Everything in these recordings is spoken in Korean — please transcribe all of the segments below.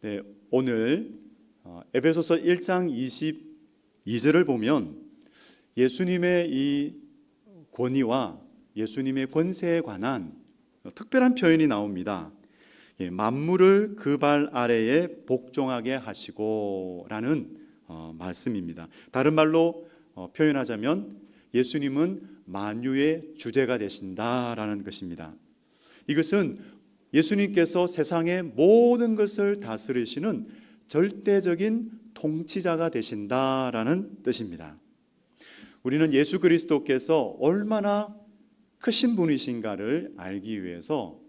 네, 오늘 에베소서 1장 22절을 보면 예수님의 이 권위와 예수님의 권세에 관한 특별한 표현이 나옵니다. 만물을 그 발 아래에 복종하게 하시고 라는 말씀입니다. 다른 말로 표현하자면 예수님은 만유의 주제가 되신다라는 것입니다. 이것은 예수님께서 세상의 모든 것을 다스리시는 절대적인 통치자가 되신다라는 뜻입니다. 우리는 예수 그리스도께서 얼마나 크신 분이신가를 알기 위해서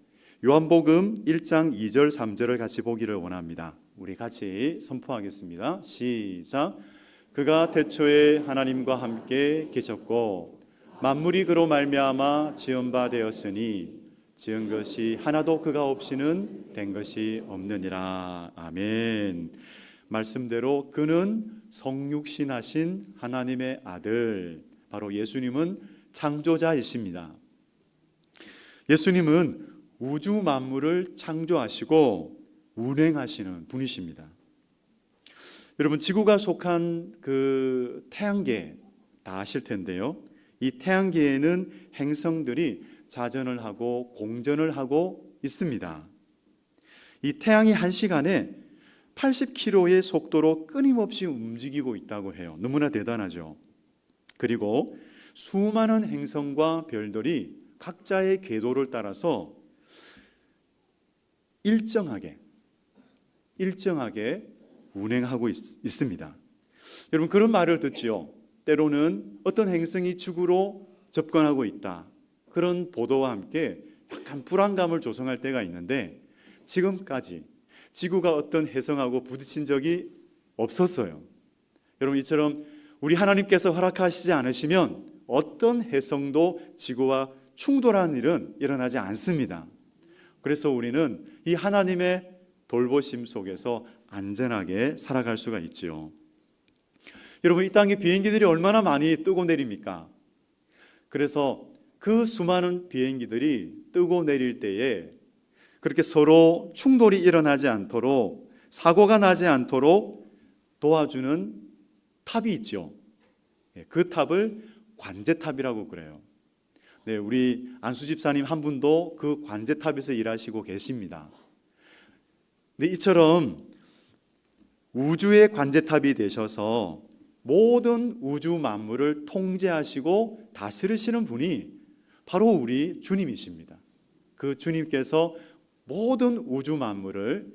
요한복음 1장 2절 3절을 같이 보기를 원합니다. 우리 같이 선포하겠습니다. 시작. 그가 태초에 하나님과 함께 계셨고 만물이 그로 말미암아 지은 바 되었으니 지은 것이 하나도 그가 없이는 된 것이 없느니라. 아멘. 말씀대로 그는 성육신하신 하나님의 아들, 바로 예수님은 창조자이십니다. 예수님은 우주 만물을 창조하시고 운행하시는 분이십니다. 여러분, 지구가 속한 그 태양계 다 아실 텐데요. 이 태양계에는 행성들이 자전을 하고 공전을 하고 있습니다. 이 태양이 1시간에 80km의 속도로 끊임없이 움직이고 있다고 해요. 너무나 대단하죠. 그리고 수많은 행성과 별들이 각자의 궤도를 따라서 일정하게 운행하고 있습니다. 여러분, 그런 말을 듣지요. 때로는 어떤 행성이 지구로 접근하고 있다, 그런 보도와 함께 약간 불안감을 조성할 때가 있는데 지금까지 지구가 어떤 행성하고 부딪힌 적이 없었어요. 여러분, 이처럼 우리 하나님께서 허락하시지 않으시면 어떤 행성도 지구와 충돌하는 일은 일어나지 않습니다. 그래서 우리는 이 하나님의 돌보심 속에서 안전하게 살아갈 수가 있지요. 여러분, 이 땅에 비행기들이 얼마나 많이 뜨고 내립니까? 그래서 그 수많은 비행기들이 뜨고 내릴 때에 그렇게 서로 충돌이 일어나지 않도록, 사고가 나지 않도록 도와주는 탑이 있죠. 그 탑을 관제탑이라고 그래요. 네, 우리 안수 집사님 한 분도 그 관제탑에서 일하시고 계십니다. 네, 이처럼 우주의 관제탑이 되셔서 모든 우주 만물을 통제하시고 다스리시는 분이 바로 우리 주님이십니다. 그 주님께서 모든 우주 만물을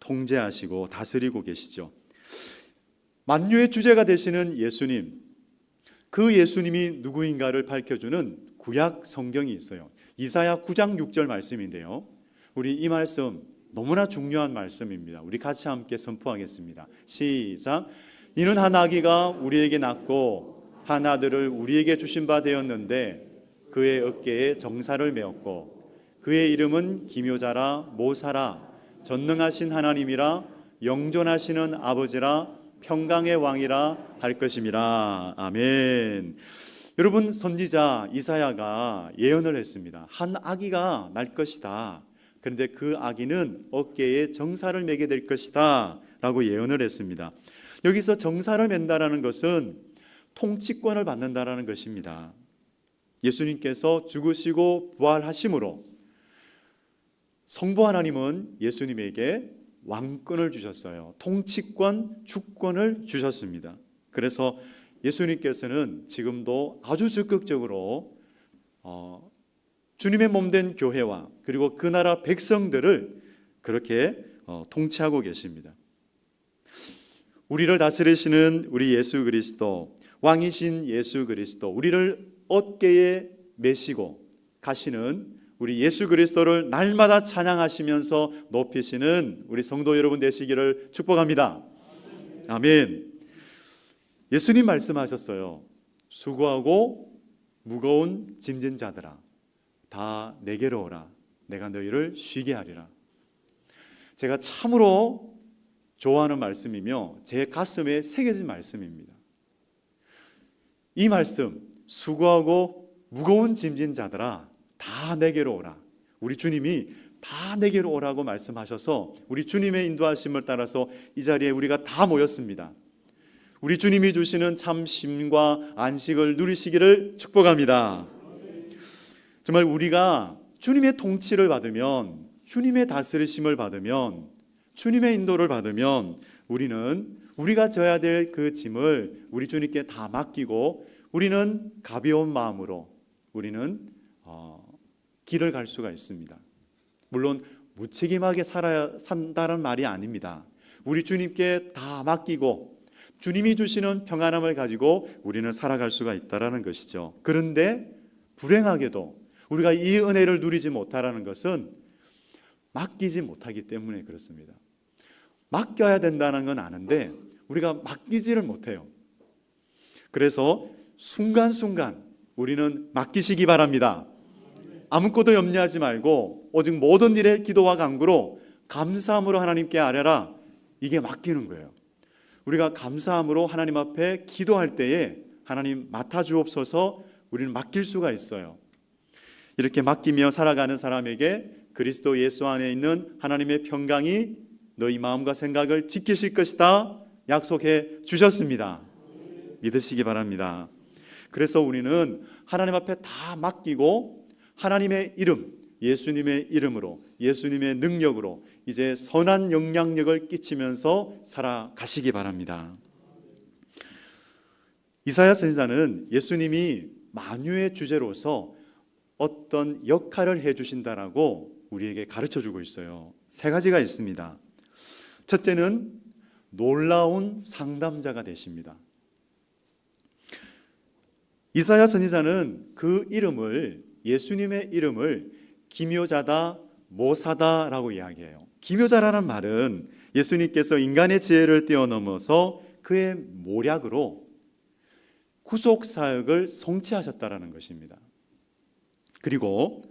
통제하시고 다스리고 계시죠. 만유의 주제가 되시는 예수님, 그 예수님이 누구인가를 밝혀주는 구약 성경이 있어요. 이사야 9장 6절 말씀인데요. 우리 이 말씀 너무나 중요한 말씀입니다. 우리 같이 함께 선포하겠습니다. 시작. 이는 한 아기가 우리에게 낳고 한 아들을 우리에게 주신 바 되었는데 그의 어깨에 정사를 메었고 그의 이름은 기묘자라 모사라 전능하신 하나님이라 영존하시는 아버지라 평강의 왕이라 할 것임이라. 아멘. 여러분, 선지자 이사야가 예언을 했습니다. 한 아기가 날 것이다. 그런데 그 아기는 어깨에 정사를 매게 될 것이다 라고 예언을 했습니다. 여기서 정사를 맨다라는 것은 통치권을 받는다라는 것입니다. 예수님께서 죽으시고 부활하심으로 성부 하나님은 예수님에게 왕권을 주셨어요. 통치권, 주권을 주셨습니다. 그래서 예수님께서는 지금도 아주 적극적으로 주님의 몸된 교회와 그리고 그 나라 백성들을 그렇게 통치하고 계십니다. 우리를 다스리시는 우리 예수 그리스도, 왕이신 예수 그리스도, 우리를 어깨에 메시고 가시는 우리 예수 그리스도를 날마다 찬양하시면서 높이시는 우리 성도 여러분 되시기를 축복합니다. 아멘. 예수님 말씀하셨어요. 수고하고 무거운 짐진 자들아 다 내게로 오라. 내가 너희를 쉬게 하리라. 제가 참으로 좋아하는 말씀이며 제 가슴에 새겨진 말씀입니다. 이 말씀, 수고하고 무거운 짐진 자들아 다 내게로 오라. 우리 주님이 다 내게로 오라고 말씀하셔서 우리 주님의 인도하심을 따라서 이 자리에 우리가 다 모였습니다. 우리 주님이 주시는 참 쉼과 안식을 누리시기를 축복합니다. 정말 우리가 주님의 통치를 받으면, 주님의 다스리심을 받으면, 주님의 인도를 받으면 우리는 우리가 져야 될 그 짐을 우리 주님께 다 맡기고 우리는 가벼운 마음으로 우리는 길을 갈 수가 있습니다. 물론 무책임하게 산다는 말이 아닙니다. 우리 주님께 다 맡기고 주님이 주시는 평안함을 가지고 우리는 살아갈 수가 있다는 것이죠. 그런데 불행하게도 우리가 이 은혜를 누리지 못하라는 것은 맡기지 못하기 때문에 그렇습니다. 맡겨야 된다는 건 아는데 우리가 맡기지를 못해요. 그래서 순간순간 우리는 맡기시기 바랍니다. 아무것도 염려하지 말고 오직 모든 일에 기도와 간구로 감사함으로 하나님께 아뢰라. 이게 맡기는 거예요. 우리가 감사함으로 하나님 앞에 기도할 때에 하나님 맡아주옵소서 우리는 맡길 수가 있어요. 이렇게 맡기며 살아가는 사람에게 그리스도 예수 안에 있는 하나님의 평강이 너희 마음과 생각을 지키실 것이다 약속해 주셨습니다. 믿으시기 바랍니다. 그래서 우리는 하나님 앞에 다 맡기고 하나님의 이름, 예수님의 이름으로, 예수님의 능력으로 이제 선한 영향력을 끼치면서 살아가시기 바랍니다. 이사야 선지자는 예수님이 만유의 주제로서 어떤 역할을 해주신다라고 우리에게 가르쳐주고 있어요. 세 가지가 있습니다. 첫째는 놀라운 상담자가 되십니다. 이사야 선지자는 그 이름을, 예수님의 이름을 기묘자다, 모사다라고 이야기해요. 기묘자라는 말은 예수님께서 인간의 지혜를 뛰어넘어서 그의 모략으로 구속 사역을 성취하셨다라는 것입니다. 그리고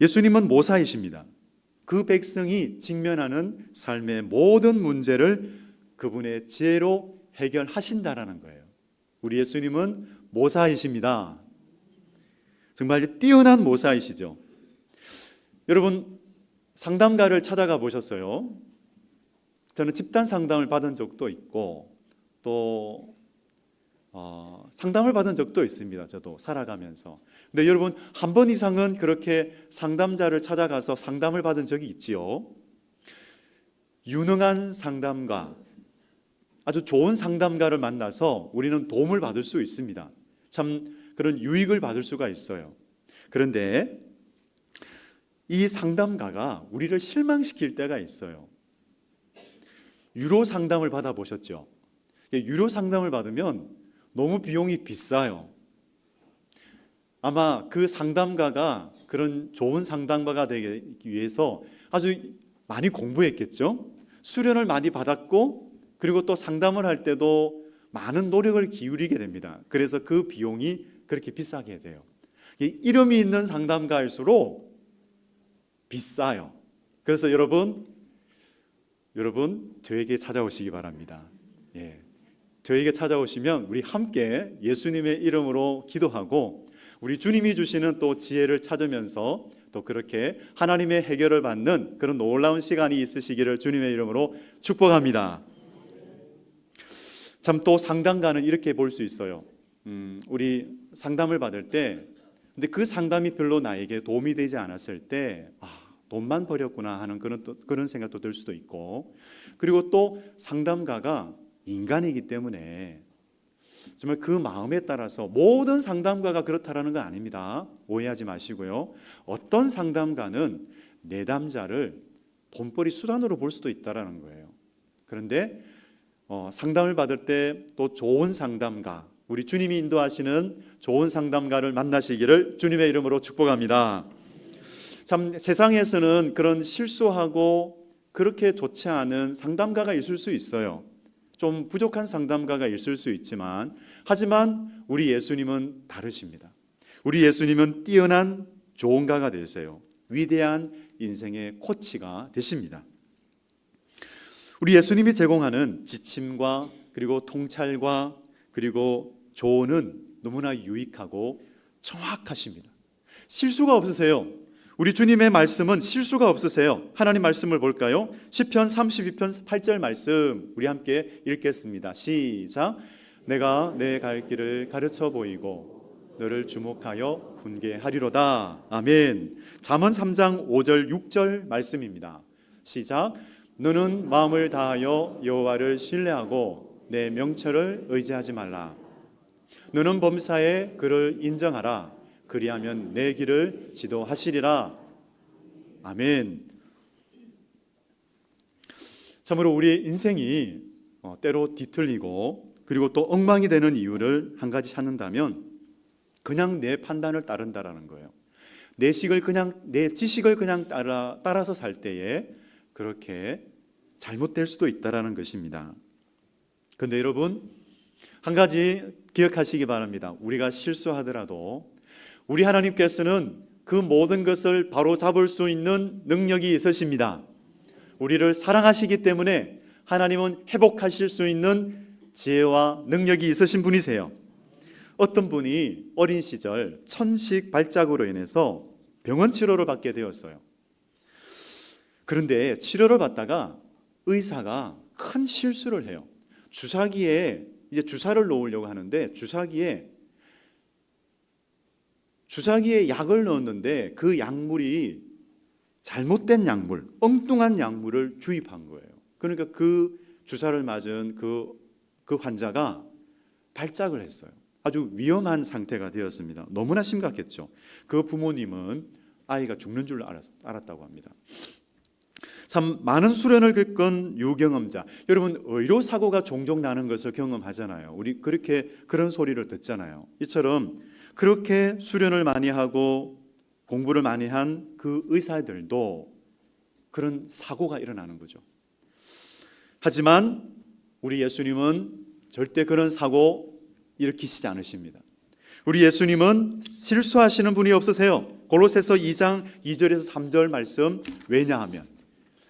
예수님은 모사이십니다. 그 백성이 직면하는 삶의 모든 문제를 그분의 지혜로 해결하신다라는 거예요. 우리 예수님은 모사이십니다. 정말 뛰어난 모사이시죠. 여러분 상담가를 찾아가 보셨어요? 저는 집단 상담을 받은 적도 있고 또 상담을 받은 적도 있습니다. 저도 살아가면서. 근데 여러분 한 번 이상은 그렇게 상담자를 찾아가서 상담을 받은 적이 있지요. 유능한 상담가, 아주 좋은 상담가를 만나서 우리는 도움을 받을 수 있습니다. 참 그런 유익을 받을 수가 있어요. 그런데 이 상담가가 우리를 실망시킬 때가 있어요. 유료 상담을 받아보셨죠? 유료 상담을 받으면 너무 비용이 비싸요. 아마 그 상담가가 그런 좋은 상담가가 되기 위해서 아주 많이 공부했겠죠. 수련을 많이 받았고 그리고 또 상담을 할 때도 많은 노력을 기울이게 됩니다. 그래서 그 비용이 그렇게 비싸게 돼요. 이름이 있는 상담가일수록 비싸요. 그래서 여러분 저에게 찾아오시기 바랍니다. 저에게 찾아오시면 우리 함께 예수님의 이름으로 기도하고 우리 주님이 주시는 또 지혜를 찾으면서 또 그렇게 하나님의 해결을 받는 그런 놀라운 시간이 있으시기를 주님의 이름으로 축복합니다. 참 또 상담가는 이렇게 볼 수 있어요. 우리 상담을 받을 때 근데 그 상담이 별로 나에게 도움이 되지 않았을 때 돈만 버렸구나 하는 그런 생각도 들 수도 있고 그리고 또 상담가가 인간이기 때문에 정말 그 마음에 따라서 모든 상담가가 그렇다라는 건 아닙니다. 오해하지 마시고요. 어떤 상담가는 내담자를 돈벌이 수단으로 볼 수도 있다라는 거예요. 그런데 상담을 받을 때 또 좋은 상담가, 우리 주님이 인도하시는 좋은 상담가를 만나시기를 주님의 이름으로 축복합니다. 참 세상에서는 그런 실수하고 그렇게 좋지 않은 상담가가 있을 수 있어요. 좀 부족한 상담가가 있을 수 있지만 하지만 우리 예수님은 다르십니다. 우리 예수님은 뛰어난 조언가가 되세요. 위대한 인생의 코치가 되십니다. 우리 예수님이 제공하는 지침과 그리고 통찰과 그리고 조언은 너무나 유익하고 정확하십니다. 실수가 없으세요. 우리 주님의 말씀은 실수가 없으세요. 하나님 말씀을 볼까요? 시편 32편 8절 말씀 우리 함께 읽겠습니다. 시작. 내가 내 갈 길을 가르쳐 보이고 너를 주목하여 훈계하리로다. 아멘. 잠언 3장 5절 6절 말씀입니다. 시작. 너는 마음을 다하여 여호와를 신뢰하고 내 명철을 의지하지 말라. 너는 범사에 그를 인정하라. 그리하면 내 길을 지도하시리라. 아멘. 참으로 우리의 인생이 때로 뒤틀리고 그리고 또 엉망이 되는 이유를 한 가지 찾는다면 그냥 내 판단을 따른다라는 거예요. 내 지식을 그냥 따라서 살 때에 그렇게 잘못될 수도 있다라는 것입니다. 그런데 여러분, 한 가지 기억하시기 바랍니다. 우리가 실수하더라도 우리 하나님께서는 그 모든 것을 바로 잡을 수 있는 능력이 있으십니다. 우리를 사랑하시기 때문에 하나님은 회복하실 수 있는 지혜와 능력이 있으신 분이세요. 어떤 분이 어린 시절 천식 발작으로 인해서 병원 치료를 받게 되었어요. 그런데 치료를 받다가 의사가 큰 실수를 해요. 주사기에 이제 주사를 놓으려고 하는데 주사기에 약을 넣었는데 그 약물이 잘못된 약물, 엉뚱한 약물을 주입한 거예요. 그러니까 그 주사를 맞은 그 환자가 발작을 했어요. 아주 위험한 상태가 되었습니다. 너무나 심각했죠. 그 부모님은 아이가 죽는 줄 알았다고 합니다. 참 많은 수련을 겪은 유경험자, 여러분 의료 사고가 종종 나는 것을 경험하잖아요. 우리 그런 소리를 듣잖아요. 이처럼 그렇게 수련을 많이 하고 공부를 많이 한 그 의사들도 그런 사고가 일어나는 거죠. 하지만 우리 예수님은 절대 그런 사고 일으키시지 않으십니다. 우리 예수님은 실수하시는 분이 없으세요. 골로새서 2장 2절에서 3절 말씀, 왜냐하면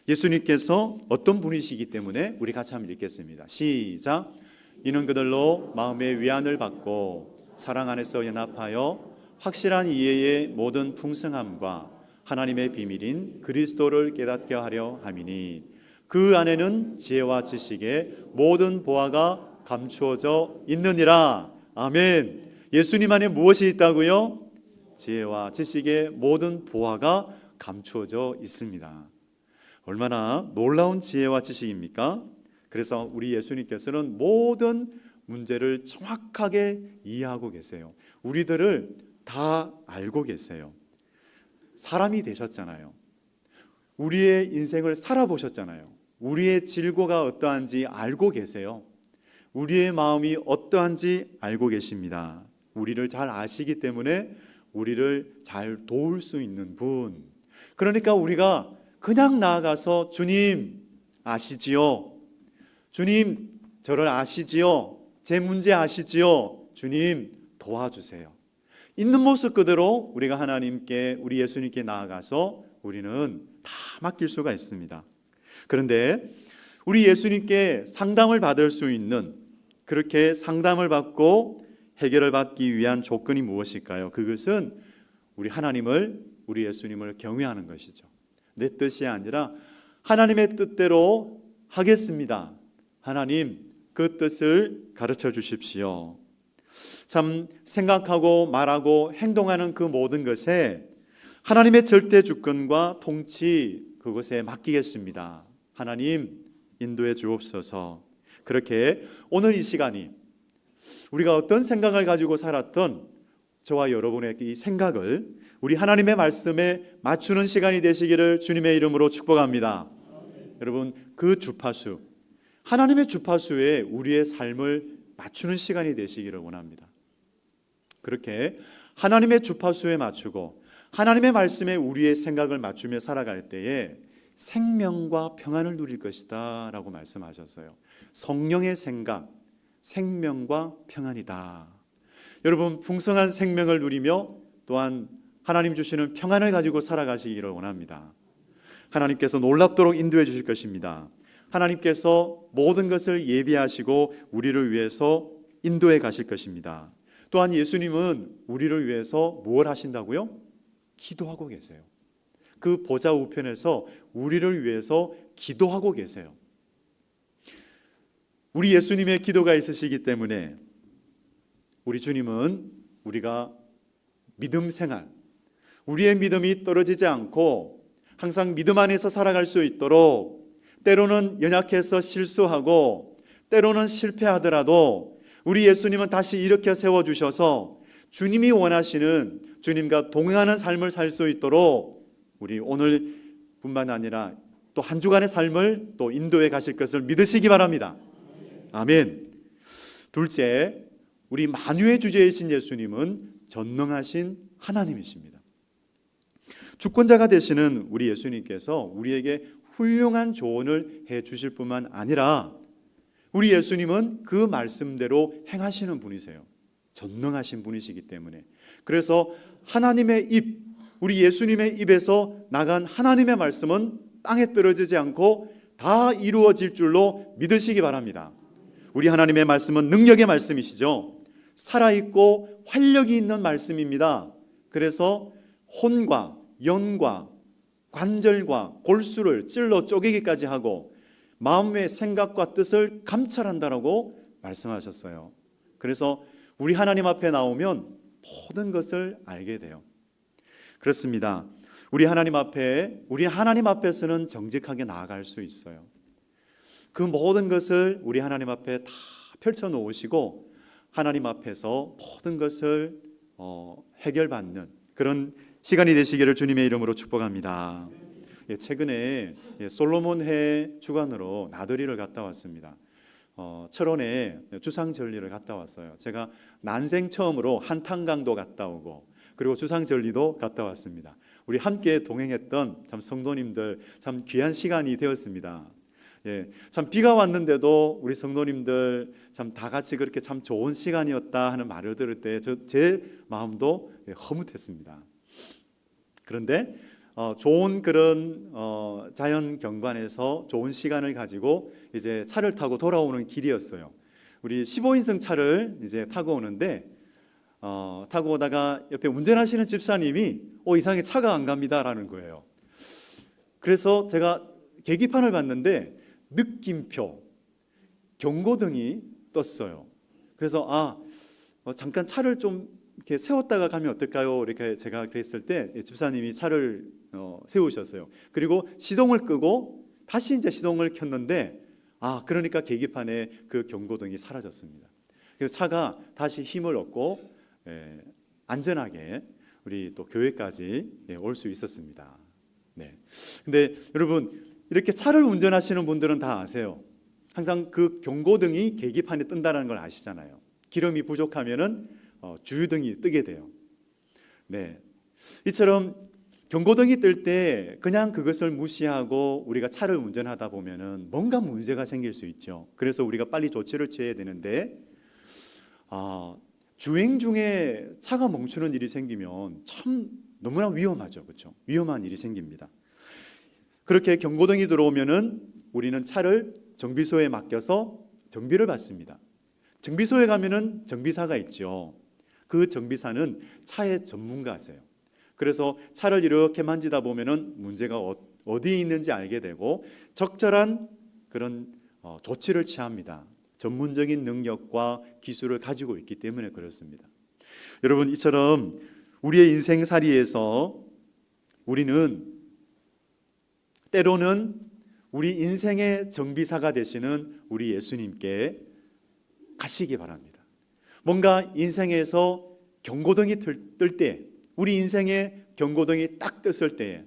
예수님께서 어떤 분이시기 때문에 우리 같이 한번 읽겠습니다. 시작. 이는 그들로 마음의 위안을 받고 사랑 안에서 연합하여 확실한 이해의 모든 풍성함과 하나님의 비밀인 그리스도를 깨닫게 하려 함이니 그 안에는 지혜와 지식의 모든 보화가 감추어져 있느니라. 아멘. 예수님 안에 무엇이 있다고요? 지혜와 지식의 모든 보화가 감추어져 있습니다. 얼마나 놀라운 지혜와 지식입니까? 그래서 우리 예수님께서는 모든 문제를 정확하게 이해하고 계세요. 우리들을 다 알고 계세요. 사람이 되셨잖아요. 우리의 인생을 살아보셨잖아요. 우리의 질고가 어떠한지 알고 계세요. 우리의 마음이 어떠한지 알고 계십니다. 우리를 잘 아시기 때문에 우리를 잘 도울 수 있는 분. 그러니까 우리가 그냥 나아가서 주님 아시지요? 주님 저를 아시지요? 제 문제 아시지요? 주님 도와주세요. 있는 모습 그대로 우리가 하나님께, 우리 예수님께 나아가서 우리는 다 맡길 수가 있습니다. 그런데 우리 예수님께 상담을 받을 수 있는, 그렇게 상담을 받고 해결을 받기 위한 조건이 무엇일까요? 그것은 우리 하나님을, 우리 예수님을 경외하는 것이죠. 내 뜻이 아니라 하나님의 뜻대로 하겠습니다. 하나님 그 뜻을 가르쳐 주십시오. 참 생각하고 말하고 행동하는 그 모든 것에 하나님의 절대 주권과 통치, 그것에 맡기겠습니다. 하나님 인도해 주옵소서. 그렇게 오늘 이 시간이 우리가 어떤 생각을 가지고 살았던 저와 여러분의 이 생각을 우리 하나님의 말씀에 맞추는 시간이 되시기를 주님의 이름으로 축복합니다. 여러분 그 주파수, 하나님의 주파수에 우리의 삶을 맞추는 시간이 되시기를 원합니다. 그렇게 하나님의 주파수에 맞추고 하나님의 말씀에 우리의 생각을 맞추며 살아갈 때에 생명과 평안을 누릴 것이다 라고 말씀하셨어요. 성령의 생각, 생명과 평안이다. 여러분 풍성한 생명을 누리며 또한 하나님 주시는 평안을 가지고 살아가시기를 원합니다. 하나님께서 놀랍도록 인도해 주실 것입니다. 하나님께서 모든 것을 예비하시고 우리를 위해서 인도해 가실 것입니다. 또한 예수님은 우리를 위해서 무엇 하신다고요? 기도하고 계세요. 그 보좌 우편에서 우리를 위해서 기도하고 계세요. 우리 예수님의 기도가 있으시기 때문에 우리 주님은 우리가 믿음 생활, 우리의 믿음이 떨어지지 않고 항상 믿음 안에서 살아갈 수 있도록, 때로는 연약해서 실수하고 때로는 실패하더라도 우리 예수님은 다시 일으켜 세워주셔서 주님이 원하시는, 주님과 동행하는 삶을 살 수 있도록 우리 오늘뿐만 아니라 또 한 주간의 삶을 또 인도해 가실 것을 믿으시기 바랍니다. 아멘. 둘째, 우리 만유의 주제이신 예수님은 전능하신 하나님이십니다. 주권자가 되시는 우리 예수님께서 우리에게 훌륭한 조언을 해 주실 뿐만 아니라 우리 예수님은 그 말씀대로 행하시는 분이세요. 전능하신 분이시기 때문에. 그래서 하나님의 입, 우리 예수님의 입에서 나간 하나님의 말씀은 땅에 떨어지지 않고 다 이루어질 줄로 믿으시기 바랍니다. 우리 하나님의 말씀은 능력의 말씀이시죠. 살아있고 활력이 있는 말씀입니다. 그래서 혼과 영과 관절과 골수를 찔러 쪼개기까지 하고 마음의 생각과 뜻을 감찰한다라고 말씀하셨어요. 그래서 우리 하나님 앞에 나오면 모든 것을 알게 돼요. 그렇습니다. 우리 하나님 앞에서는 정직하게 나아갈 수 있어요. 그 모든 것을 우리 하나님 앞에 다 펼쳐 놓으시고 하나님 앞에서 모든 것을 해결받는 그런 시간이 되시기를 주님의 이름으로 축복합니다. 최근에 솔로몬해 주간으로 나들이를 갔다 왔습니다. 철원에 주상절리를 갔다 왔어요. 제가 난생 처음으로 한탄강도 갔다 오고 그리고 주상절리도 갔다 왔습니다. 우리 함께 동행했던 참 성도님들 참 귀한 시간이 되었습니다. 참 비가 왔는데도 우리 성도님들 참 다 같이 그렇게 참 좋은 시간이었다 하는 말을 들을 때 제 마음도 허뭇했습니다. 그런데 좋은 그런 자연 경관에서 좋은 시간을 가지고 이제 차를 타고 돌아오는 길이었어요. 우리 15인승 차를 이제 타고 오는데 타고 오다가 옆에 운전하시는 집사님이 이상하게 차가 안 갑니다라는 거예요. 그래서 제가 계기판을 봤는데 느낌표, 경고등이 떴어요. 그래서 잠깐 차를 좀 이렇게 세웠다가 가면 어떨까요? 이렇게 제가 그랬을 때 집사님이 차를 세우셨어요. 그리고 시동을 끄고 다시 이제 시동을 켰는데 그러니까 계기판에 그 경고등이 사라졌습니다. 그래서 차가 다시 힘을 얻고 안전하게 우리 또 교회까지 올 수 있었습니다. 네. 근데 여러분 이렇게 차를 운전하시는 분들은 다 아세요. 항상 그 경고등이 계기판에 뜬다는 걸 아시잖아요. 기름이 부족하면은 주유등이 뜨게 돼요. 네. 이처럼 경고등이 뜰 때 그냥 그것을 무시하고 우리가 차를 운전하다 보면은 뭔가 문제가 생길 수 있죠. 그래서 우리가 빨리 조치를 취해야 되는데 주행 중에 차가 멈추는 일이 생기면 참 너무나 위험하죠. 그렇죠? 위험한 일이 생깁니다. 그렇게 경고등이 들어오면은 우리는 차를 정비소에 맡겨서 정비를 받습니다. 정비소에 가면은 정비사가 있죠. 그 정비사는 차의 전문가세요. 그래서 차를 이렇게 만지다 보면은 문제가 어디에 있는지 알게 되고 적절한 그런 조치를 취합니다. 전문적인 능력과 기술을 가지고 있기 때문에 그렇습니다. 여러분 이처럼 우리의 인생살이에서 우리는 때로는 우리 인생의 정비사가 되시는 우리 예수님께 가시기 바랍니다. 뭔가 인생에서 경고등이 뜰 때, 우리 인생의 경고등이 딱 떴을 때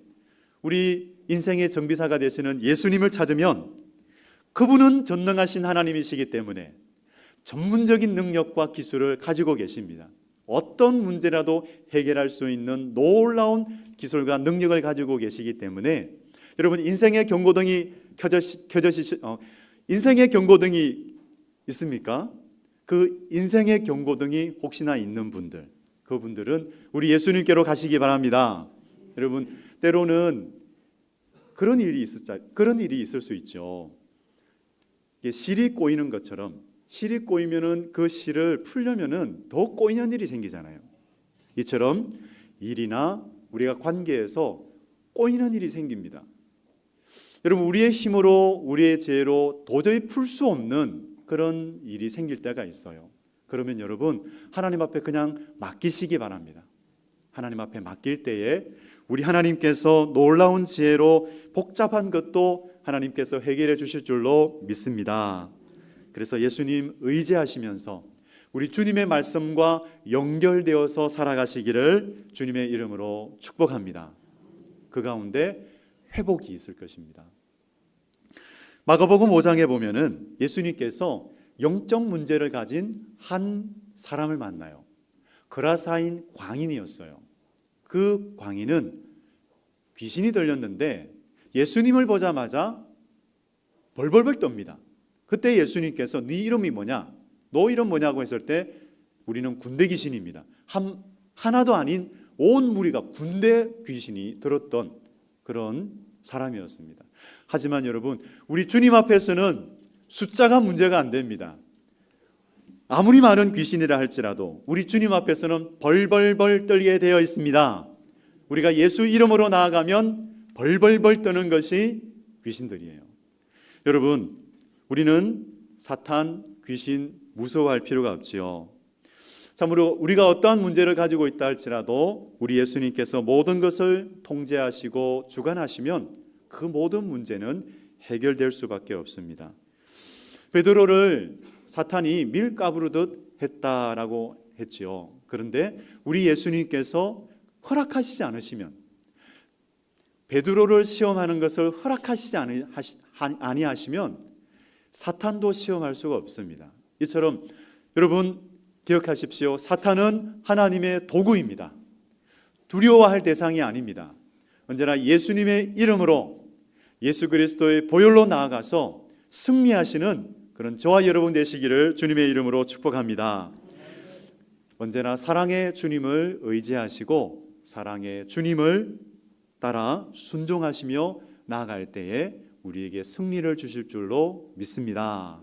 우리 인생의 정비사가 되시는 예수님을 찾으면 그분은 전능하신 하나님이시기 때문에 전문적인 능력과 기술을 가지고 계십니다. 어떤 문제라도 해결할 수 있는 놀라운 기술과 능력을 가지고 계시기 때문에 여러분 인생의 경고등이 인생의 경고등이 있습니까? 그 인생의 경고등이 혹시나 있는 분들, 그분들은 우리 예수님께로 가시기 바랍니다. 여러분 때로는 그런 일이 있을 수 있죠. 실이 꼬이는 것처럼 실이 꼬이면은 그 실을 풀려면은 더 꼬이는 일이 생기잖아요. 이처럼 일이나 우리가 관계에서 꼬이는 일이 생깁니다. 여러분, 우리의 힘으로, 우리의 지혜로 도저히 풀 수 없는 그런 일이 생길 때가 있어요. 그러면 여러분, 하나님 앞에 그냥 맡기시기 바랍니다. 하나님 앞에 맡길 때에 우리 하나님께서 놀라운 지혜로 복잡한 것도 하나님께서 해결해 주실 줄로 믿습니다. 그래서 예수님 의지하시면서 우리 주님의 말씀과 연결되어서 살아가시기를 주님의 이름으로 축복합니다. 그 가운데 회복이 있을 것입니다. 마가복음 5장에 보면은 예수님께서 영적 문제를 가진 한 사람을 만나요. 그라사인 광인이었어요. 그 광인은 귀신이 들렸는데 예수님을 보자마자 벌벌벌 떱니다. 그때 예수님께서 네 이름이 뭐냐? 너 이름 뭐냐고 했을 때 우리는 군대 귀신입니다. 하나도 아닌 온 무리가 군대 귀신이 들었던 그런 사람이었습니다. 하지만 여러분, 우리 주님 앞에서는 숫자가 문제가 안 됩니다. 아무리 많은 귀신이라 할지라도 우리 주님 앞에서는 벌벌벌 떨게 되어 있습니다. 우리가 예수 이름으로 나아가면 벌벌벌 떠는 것이 귀신들이에요. 여러분, 우리는 사탄, 귀신 무서워할 필요가 없지요. 참으로 우리가 어떠한 문제를 가지고 있다 할지라도 우리 예수님께서 모든 것을 통제하시고 주관하시면 그 모든 문제는 해결될 수밖에 없습니다. 베드로를 사탄이 밀가부르듯 했다라고 했지요. 그런데 우리 예수님께서 허락하시지 않으시면, 베드로를 시험하는 것을 허락하시지 아니하시면 사탄도 시험할 수가 없습니다. 이처럼 여러분 기억하십시오. 사탄은 하나님의 도구입니다. 두려워할 대상이 아닙니다. 언제나 예수님의 이름으로 예수 그리스도의 보혈로 나아가서 승리하시는 그런 저와 여러분 되시기를 주님의 이름으로 축복합니다. 언제나 사랑의 주님을 의지하시고 사랑의 주님을 따라 순종하시며 나아갈 때에 우리에게 승리를 주실 줄로 믿습니다.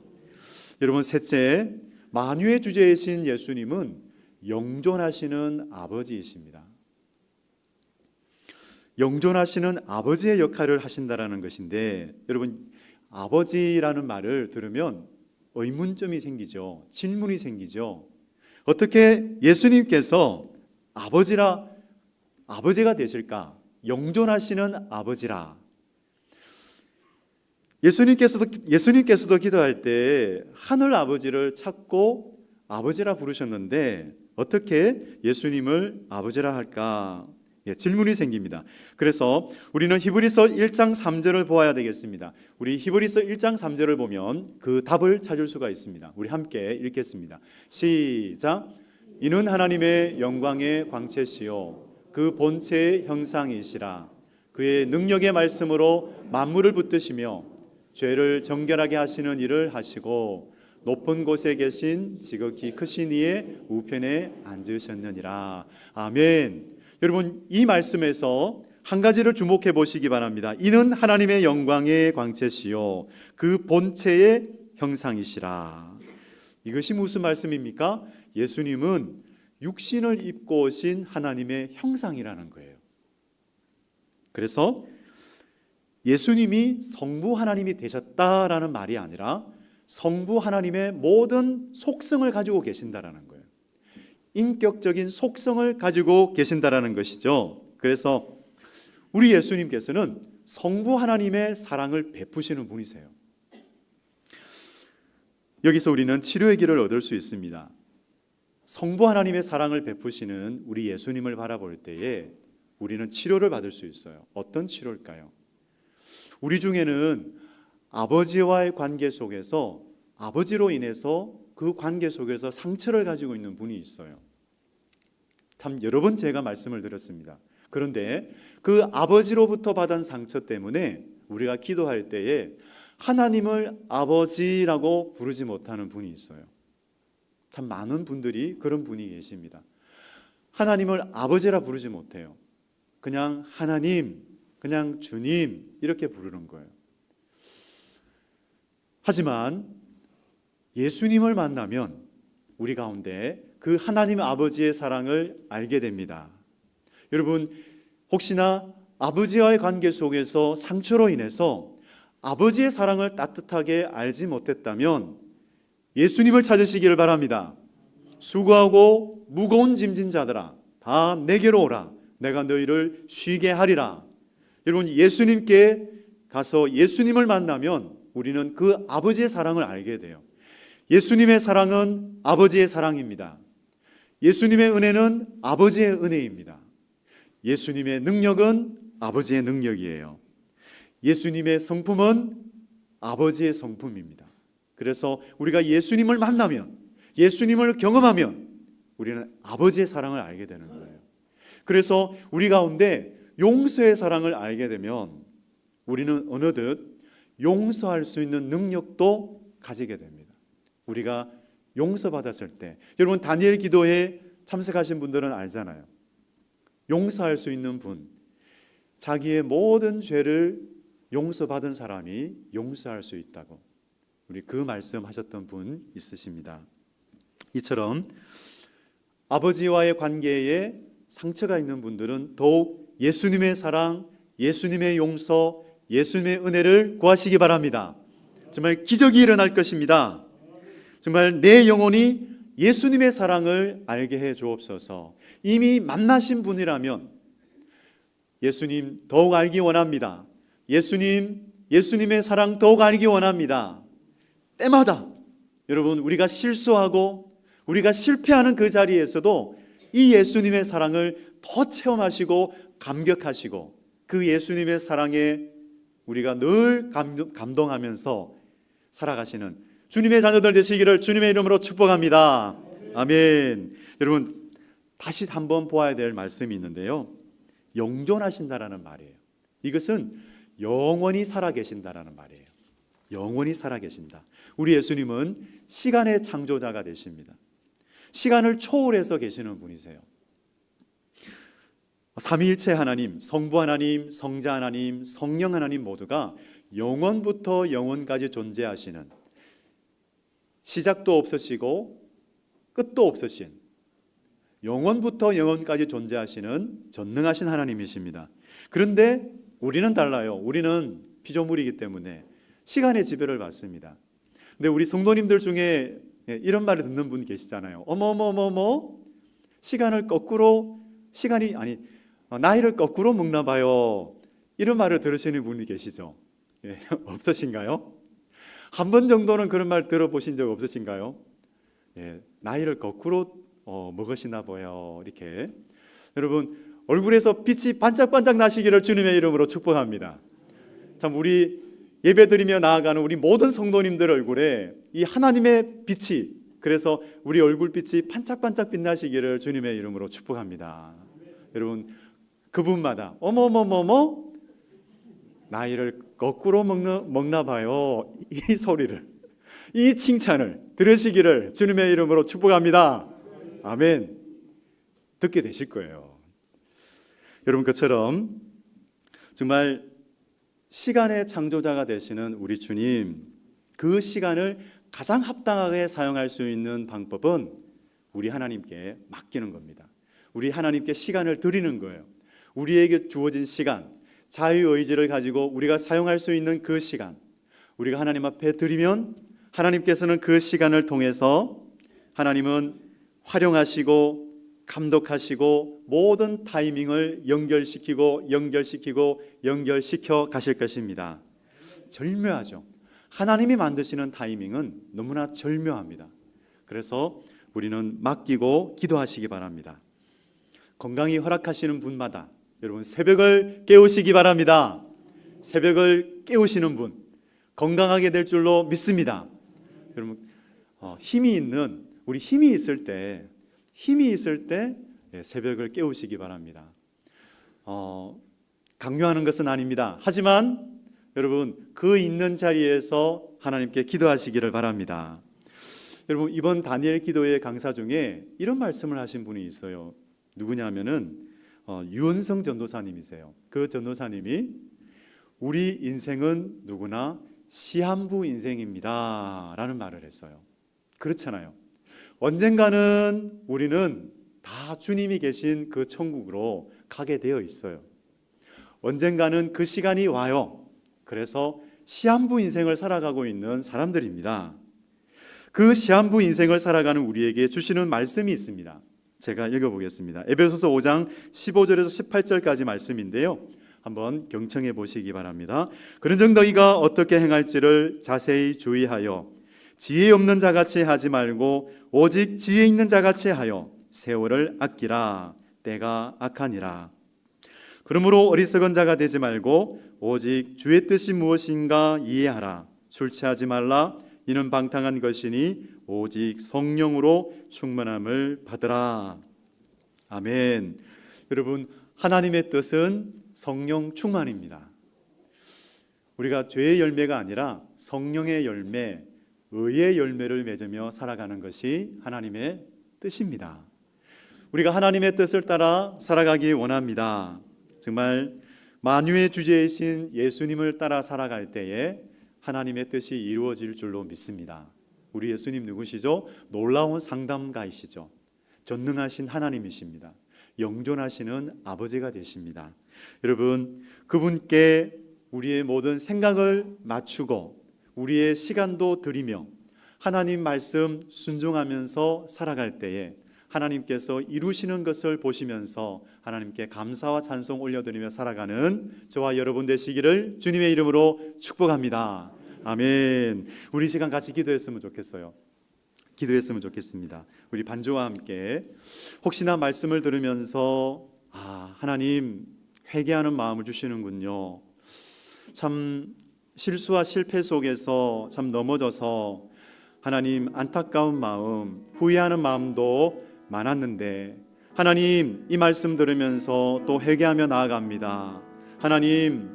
여러분, 셋째, 만유의 주제이신 예수님은 영존하시는 아버지이십니다. 영존하시는 아버지의 역할을 하신다라는 것인데, 여러분, 아버지라는 말을 들으면 의문점이 생기죠. 질문이 생기죠. 어떻게 예수님께서 아버지가 되실까? 영존하시는 아버지라. 예수님께서도 기도할 때 하늘 아버지를 찾고 아버지라 부르셨는데 어떻게 예수님을 아버지라 할까? 질문이 생깁니다. 그래서 우리는 히브리서 1장 3절을 보아야 되겠습니다. 우리 히브리서 1장 3절을 보면 그 답을 찾을 수가 있습니다. 우리 함께 읽겠습니다. 시작. 이는 하나님의 영광의 광채시요 그 본체의 형상이시라. 그의 능력의 말씀으로 만물을 붙드시며 죄를 정결하게 하시는 일을 하시고 높은 곳에 계신 지극히 크신 이의 우편에 앉으셨느니라. 아멘. 여러분, 이 말씀에서 한 가지를 주목해 보시기 바랍니다. 이는 하나님의 영광의 광채시요 그 본체의 형상이시라. 이것이 무슨 말씀입니까? 예수님은 육신을 입고 오신 하나님의 형상이라는 거예요. 그래서 예수님이 성부 하나님이 되셨다라는 말이 아니라 성부 하나님의 모든 속성을 가지고 계신다라는 거예요. 인격적인 속성을 가지고 계신다라는 것이죠. 그래서 우리 예수님께서는 성부 하나님의 사랑을 베푸시는 분이세요. 여기서 우리는 치료의 길을 얻을 수 있습니다. 성부 하나님의 사랑을 베푸시는 우리 예수님을 바라볼 때에 우리는 치료를 받을 수 있어요. 어떤 치료일까요? 우리 중에는 아버지와의 관계 속에서 아버지로 인해서 그 관계 속에서 상처를 가지고 있는 분이 있어요. 참 여러 번 제가 말씀을 드렸습니다. 그런데 그 아버지로부터 받은 상처 때문에 우리가 기도할 때에 하나님을 아버지라고 부르지 못하는 분이 있어요. 참 많은 분들이 그런 분이 계십니다. 하나님을 아버지라 부르지 못해요. 그냥 하나님, 그냥 주님 이렇게 부르는 거예요. 하지만 예수님을 만나면 우리 가운데 그 하나님 아버지의 사랑을 알게 됩니다. 여러분, 혹시나 아버지와의 관계 속에서 상처로 인해서 아버지의 사랑을 따뜻하게 알지 못했다면 예수님을 찾으시기를 바랍니다. 수고하고 무거운 짐진 자들아, 다 내게로 오라. 내가 너희를 쉬게 하리라. 여러분, 예수님께 가서 예수님을 만나면 우리는 그 아버지의 사랑을 알게 돼요. 예수님의 사랑은 아버지의 사랑입니다. 예수님의 은혜는 아버지의 은혜입니다. 예수님의 능력은 아버지의 능력이에요. 예수님의 성품은 아버지의 성품입니다. 그래서 우리가 예수님을 만나면, 예수님을 경험하면 우리는 아버지의 사랑을 알게 되는 거예요. 그래서 우리 가운데 용서의 사랑을 알게 되면 우리는 어느덧 용서할 수 있는 능력도 가지게 됩니다. 우리가 용서받았을 때, 여러분 다니엘 기도에 참석하신 분들은 알잖아요. 용서할 수 있는 분, 자기의 모든 죄를 용서받은 사람이 용서할 수 있다고, 우리 그 말씀하셨던 분 있으십니다. 이처럼 아버지와의 관계에 상처가 있는 분들은 더욱 예수님의 사랑, 예수님의 용서, 예수님의 은혜를 구하시기 바랍니다. 정말 기적이 일어날 것입니다. 정말 내 영혼이 예수님의 사랑을 알게 해 주옵소서. 이미 만나신 분이라면 예수님 더욱 알기 원합니다. 예수님의 사랑 더욱 알기 원합니다. 때마다 여러분, 우리가 실수하고 우리가 실패하는 그 자리에서도 이 예수님의 사랑을 더 체험하시고 감격하시고 그 예수님의 사랑에 우리가 늘 감동하면서 살아가시는 주님의 자녀들 되시기를 주님의 이름으로 축복합니다. 아멘. 여러분, 다시 한번 보아야 될 말씀이 있는데요, 영존하신다라는 말이에요. 이것은 영원히 살아계신다라는 말이에요. 영원히 살아계신다. 우리 예수님은 시간의 창조자가 되십니다. 시간을 초월해서 계시는 분이세요. 삼위일체 하나님, 성부 하나님, 성자 하나님, 성령 하나님 모두가 영원부터 영원까지 존재하시는, 시작도 없으시고 끝도 없으신, 영원부터 영원까지 존재하시는 전능하신 하나님이십니다. 그런데 우리는 달라요. 우리는 피조물이기 때문에 시간의 지배를 받습니다. 근데 우리 성도님들 중에 이런 말을 듣는 분 계시잖아요. 어머머머머, 나이를 거꾸로 먹나 봐요. 이런 말을 들으시는 분이 계시죠? 예, 없으신가요? 한 번 정도는 그런 말 들어보신 적 없으신가요? 예, 나이를 거꾸로 먹으시나 봐요. 이렇게. 여러분, 얼굴에서 빛이 반짝반짝 나시기를 주님의 이름으로 축복합니다. 참, 우리 예배드리며 나아가는 우리 모든 성도님들 얼굴에 이 하나님의 빛이, 그래서 우리 얼굴빛이 반짝반짝 빛나시기를 주님의 이름으로 축복합니다. 여러분, 그분마다 어머머머머, 나이를 거꾸로 먹나 봐요. 이 소리를, 이 칭찬을 들으시기를 주님의 이름으로 축복합니다. 아멘. 듣게 되실 거예요. 여러분, 그처럼 정말 시간의 창조자가 되시는 우리 주님, 그 시간을 가장 합당하게 사용할 수 있는 방법은 우리 하나님께 맡기는 겁니다. 우리 하나님께 시간을 드리는 거예요. 우리에게 주어진 시간, 자유의지를 가지고 우리가 사용할 수 있는 그 시간, 우리가 하나님 앞에 드리면 하나님께서는 그 시간을 통해서 하나님은 활용하시고 감독하시고 모든 타이밍을 연결시켜 가실 것입니다. 절묘하죠. 하나님이 만드시는 타이밍은 너무나 절묘합니다. 그래서 우리는 맡기고 기도하시기 바랍니다. 건강히 허락하시는 분마다 여러분, 새벽을 깨우시기 바랍니다. 새벽을 깨우시는 분 건강하게 될 줄로 믿습니다. 여러분, 우리 힘이 있을 때 새벽을 깨우시기 바랍니다. 강요하는 것은 아닙니다. 하지만 여러분, 그 있는 자리에서 하나님께 기도하시기를 바랍니다. 여러분, 이번 다니엘 기도의 강사 중에 이런 말씀을 하신 분이 있어요. 누구냐면은 유은성 전도사님이세요. 그 전도사님이 우리 인생은 누구나 시한부 인생입니다 라는 말을 했어요. 그렇잖아요. 언젠가는 우리는 다 주님이 계신 그 천국으로 가게 되어 있어요. 언젠가는 그 시간이 와요. 그래서 시한부 인생을 살아가고 있는 사람들입니다. 그 시한부 인생을 살아가는 우리에게 주시는 말씀이 있습니다. 제가 읽어보겠습니다. 에베소서 5장 15절에서 18절까지 말씀인데요, 한번 경청해 보시기 바랍니다. 그런즉 너희가 어떻게 행할지를 자세히 주의하여 지혜 없는 자같이 하지 말고 오직 지혜 있는 자같이 하여 세월을 아끼라. 때가 악하니라. 그러므로 어리석은 자가 되지 말고 오직 주의 뜻이 무엇인가 이해하라. 술 취하지 말라. 이는 방탕한 것이니 오직 성령으로 충만함을 받으라. 아멘. 여러분, 하나님의 뜻은 성령 충만입니다. 우리가 죄의 열매가 아니라 성령의 열매, 의의 열매를 맺으며 살아가는 것이 하나님의 뜻입니다. 우리가 하나님의 뜻을 따라 살아가기 원합니다. 정말 만유의 주제이신 예수님을 따라 살아갈 때에 하나님의 뜻이 이루어질 줄로 믿습니다. 우리 예수님 누구시죠? 놀라운 상담가이시죠. 전능하신 하나님이십니다. 영존하시는 아버지가 되십니다. 여러분, 그분께 우리의 모든 생각을 맞추고 우리의 시간도 드리며 하나님 말씀 순종하면서 살아갈 때에 하나님께서 이루시는 것을 보시면서 하나님께 감사와 찬송 올려드리며 살아가는 저와 여러분 되시기를 주님의 이름으로 축복합니다. 아멘. 우리 시간 같이 기도했으면 좋겠어요. 기도했으면 좋겠습니다. 우리 반주와 함께 혹시나 말씀을 들으면서 하나님 회개하는 마음을 주시는군요. 참 실수와 실패 속에서 참 넘어져서 하나님 안타까운 마음, 후회하는 마음도 많았는데 하나님 이 말씀 들으면서 또 회개하며 나아갑니다. 하나님,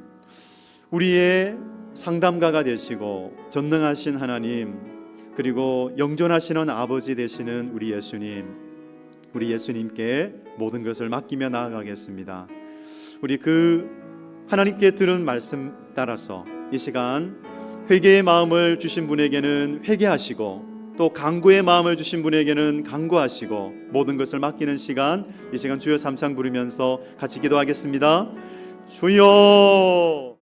우리의 상담가가 되시고 전능하신 하나님, 그리고 영존하시는 아버지 되시는 우리 예수님께 모든 것을 맡기며 나아가겠습니다. 우리 그 하나님께 들은 말씀 따라서 이 시간 회개의 마음을 주신 분에게는 회개하시고 또 간구의 마음을 주신 분에게는 간구하시고 모든 것을 맡기는 시간, 이 시간 주여 삼창 부르면서 같이 기도하겠습니다. 주여.